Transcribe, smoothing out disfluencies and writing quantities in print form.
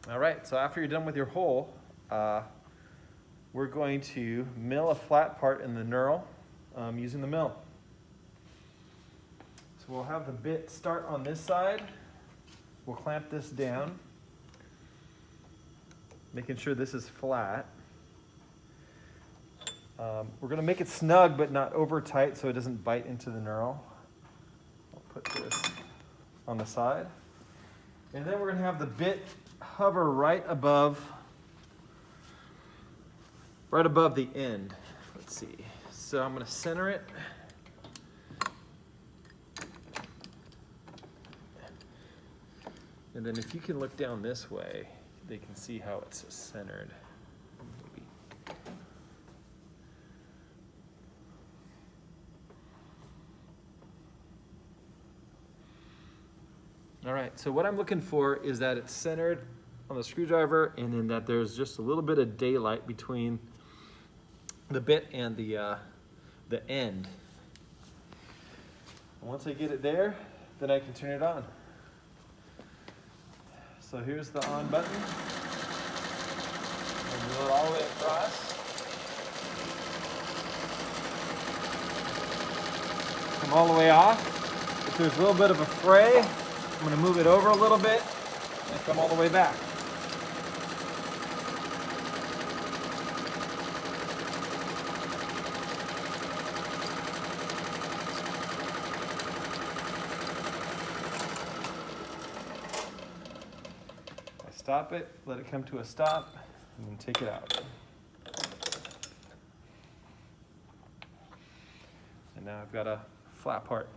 All right, so after you're done with your hole, we're going to mill a flat part in the knurl using the mill. So we'll have the bit start on this side. We'll clamp this down, making sure this is flat. We're going to make it snug but not over tight so it doesn't bite into the knurl. I'll put this on the side. And then we're going to have the bit hover right above the end. Let's see. So I'm going to center it. And then if you can look down this way, they can see how it's centered. Maybe. All right, so what I'm looking for is that it's centered on the screwdriver and then that there's just a little bit of daylight between the bit and the end. And once I get it there, then I can turn it on. So here's the on button. And wheel it all the way across. Come all the way off. If there's a little bit of a fray, I'm going to move it over a little bit and come all the way back. I stop it, let it come to a stop, and then take it out. And now I've got a flat part.